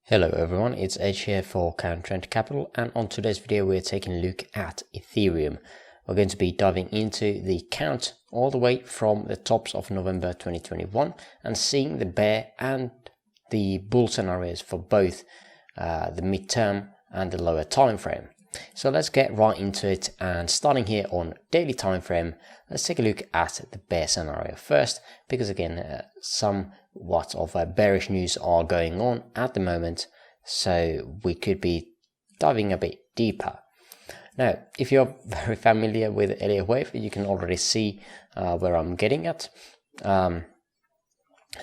Hello everyone, it's H here for Trend Capital, and on today's video we're taking a look at Ethereum. We're going to be diving into the count all the way from the tops of November 2021 and seeing the bear and the bull scenarios for both the midterm and the lower time frame. So let's get right into it, and starting here on daily time frame, let's take a look at the bear scenario first, because again somewhat of a bearish news are going on at the moment, so we could be diving a bit deeper. Now, if you're very familiar with Elliott wave, you can already see where I'm getting at.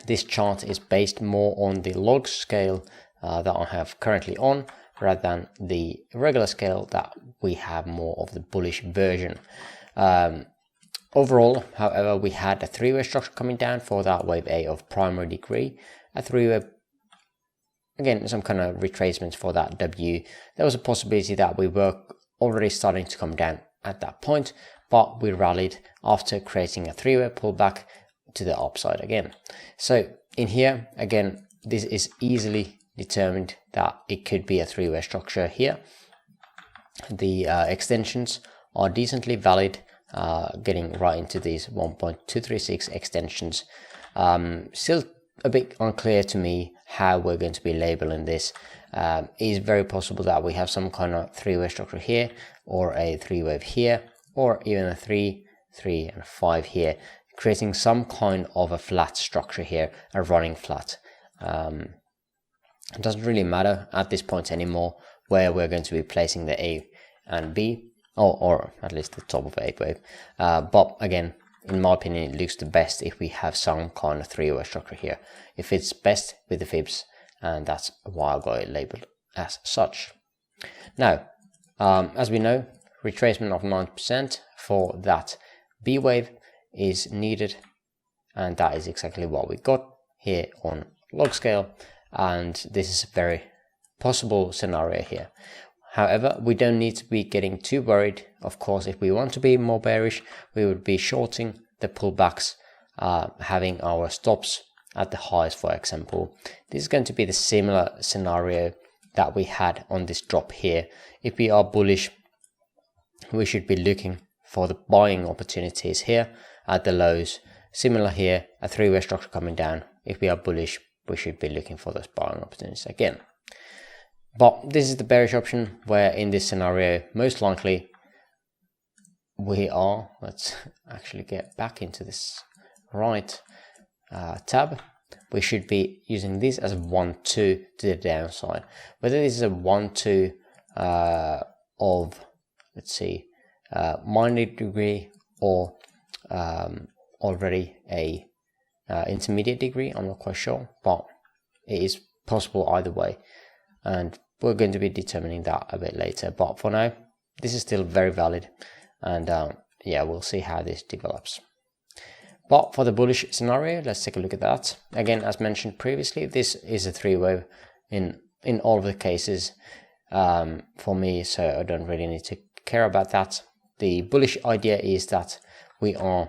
This chart is based more on the log scale that I have currently on, rather than the regular scale that we have more of the bullish version. Overall, however, we had a three-way structure coming down for that wave A of primary degree, a three-way, again, some kind of retracement for that W. There was a possibility that we were already starting to come down at that point, but we rallied after creating a three-way pullback to the upside again. So in here, again, this is easily determined that it could be a three-way structure here. The extensions are decently valid, getting right into these 1.236 extensions. Still a bit unclear to me how we're going to be labeling this. It is very possible that we have some kind of three-way structure here, or a three-wave here, or even a 3, 3 and 5 here, creating some kind of a flat structure here, a running flat. It doesn't really matter at this point anymore where we're going to be placing the A and B, or at least the top of A wave. But again, in my opinion, it looks the best if we have some kind of three-way structure here. It fits best with the fibs, and that's why I got it labeled as such. Now, as we know, retracement of 9% for that B wave is needed, and that is exactly what we got here on log scale. And this is a very possible scenario here. However, we don't need to be getting too worried. Of course, if we want to be more bearish, we would be shorting the pullbacks, having our stops at the highs, for example. This is going to be the similar scenario that we had on this drop here. If we are bullish, we should be looking for the buying opportunities here at the lows. Similar here, a three-way structure coming down. If we are bullish, we should be looking for those buying opportunities again. But this is the bearish option, where in this scenario, most likely we are, let's actually get back into this right tab. We should be using this as a 1-2 to the downside. Whether this is a 1-2 of, let's see, minor degree, or already a intermediate degree, I'm not quite sure, but it is possible either way, and we're going to be determining that a bit later. But for now, this is still very valid, and yeah, we'll see how this develops. But for the bullish scenario, let's take a look at that. Again, as mentioned previously, this is a three-way in all of the cases for me, so I don't really need to care about that. The bullish idea is that we are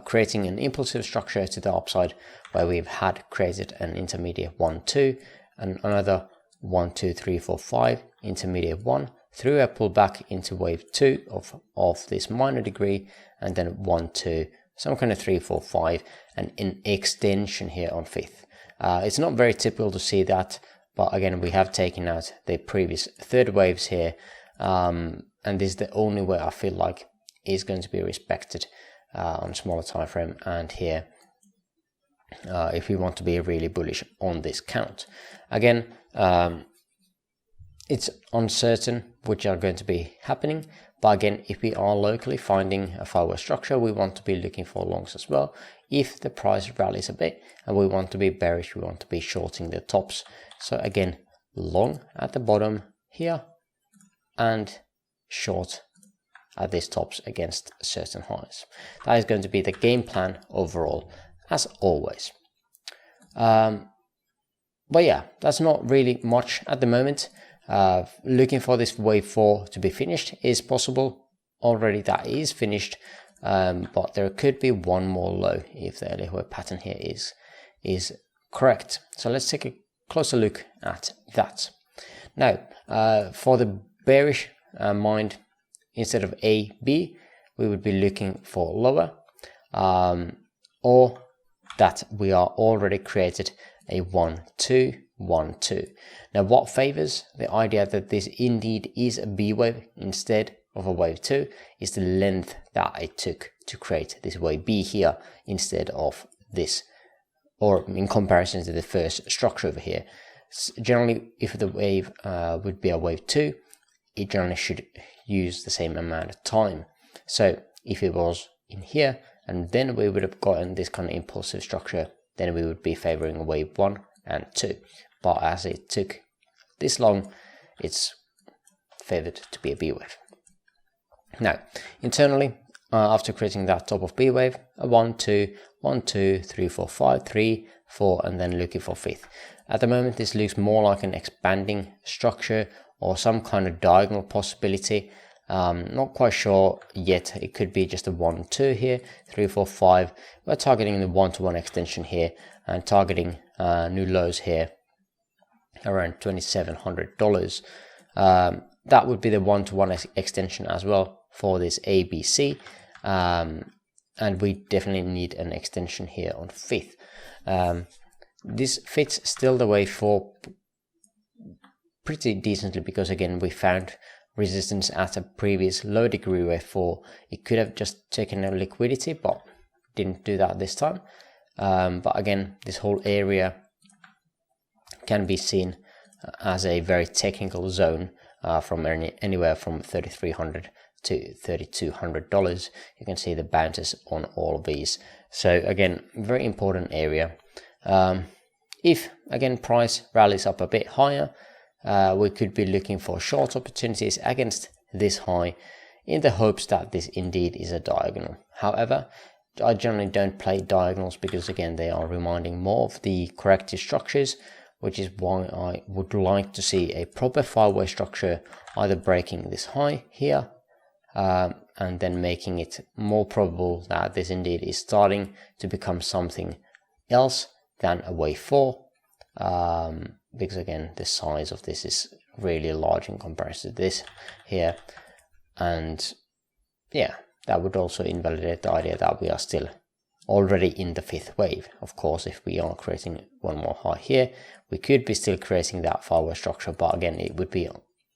creating an impulsive structure to the upside, where we've had created an intermediate 1-2 and another 1-2 3 4 5 intermediate 1 through a pullback into wave 2 of this minor degree, and then 1-2, some kind of 3 4 5, and an extension here on fifth. It's not very typical to see that, but again, we have taken out the previous third waves here, and this is the only way I feel like is going to be respected on a smaller time frame, and here if we want to be really bullish on this count. Again, it's uncertain which are going to be happening, but again, if we are locally finding a five-way structure, we want to be looking for longs as well. If the price rallies a bit and we want to be bearish, we want to be shorting the tops. So again, long at the bottom here and short at these tops against certain highs. That is going to be the game plan overall, as always. But yeah, that's not really much at the moment. Looking for this wave 4 to be finished is possible. Already that is finished, but there could be one more low if the Elliott wave pattern here is correct. So let's take a closer look at that. Now, for the bearish mind, instead of A, B, we would be looking for lower, or that we are already created a 1, 2, 1, 2. Now, what favors the idea that this indeed is a B wave instead of a wave 2 is the length that it took to create this wave B here instead of this, or in comparison to the first structure over here. Generally, if the wave would be a wave 2, it generally should use the same amount of time. So if it was in here and then we would have gotten this kind of impulsive structure, then we would be favoring wave 1 and 2. But as it took this long, it's favored to be a B wave. Now, internally, after creating that top of B wave, a 1, 2, 1, 2, 3, 4, 5, 3, 4, and then looking for fifth. At the moment, this looks more like an expanding structure or some kind of diagonal possibility. Not quite sure yet. It could be just a 1, 2 here, 3, 4, 5. We're targeting the 1-to-1 extension here and targeting new lows here around $2,700. That would be the 1-to-1 extension as well for this ABC. And we definitely need an extension here on fifth. This fits still the wave 4 pretty decently because again we found resistance at a previous low degree wave 4. It could have just taken a liquidity, but didn't do that this time. But again, this whole area can be seen as a very technical zone from anywhere from $3,300 to $3,200. You can see the bounces on all of these. So again, very important area. If again price rallies up a bit higher, we could be looking for short opportunities against this high in the hopes that this indeed is a diagonal. However, I generally don't play diagonals because again they are reminding more of the corrective structures, which is why I would like to see a proper 5-way structure either breaking this high here and then making it more probable that this indeed is starting to become something else than a wave 4, because again the size of this is really large in comparison to this here, and yeah, that would also invalidate the idea that we are still already in the 5th wave. Of course, if we are creating one more high here, we could be still creating that 5-way structure, but again it would be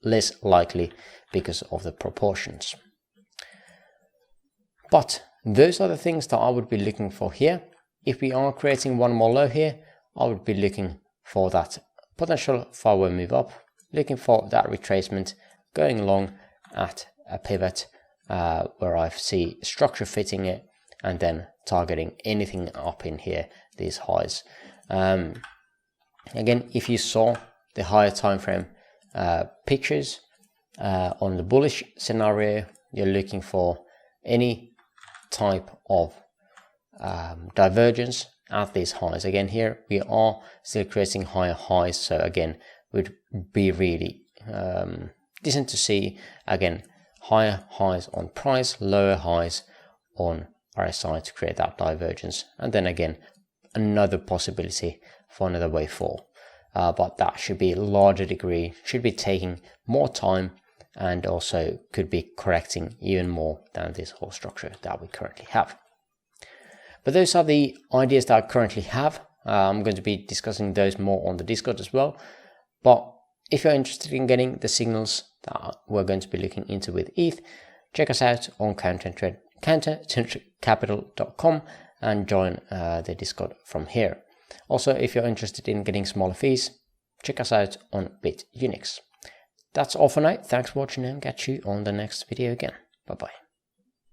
less likely because of the proportions. But those are the things that I would be looking for here. If we are creating one more low here, I would be looking for that potential 5-way move up, looking for that retracement, going long at a pivot where I see structure fitting it, and then targeting anything up in here, these highs. Again, if you saw the higher time frame pictures on the bullish scenario, you're looking for any type of divergence at these highs. Again, here we are still creating higher highs, so again would be really decent to see again higher highs on price, lower highs on RSI to create that divergence, and then again another possibility for another wave 4, but that should be a larger degree, should be taking more time, and also could be correcting even more than this whole structure that we currently have. But those are the ideas that I currently have. I'm going to be discussing those more on the Discord as well. But if you're interested in getting the signals that we're going to be looking into with ETH, check us out on countercapital.com and join the Discord from here. Also, if you're interested in getting smaller fees, check us out on BitUnix. That's all for now. Thanks for watching and catch you on the next video again. Bye bye.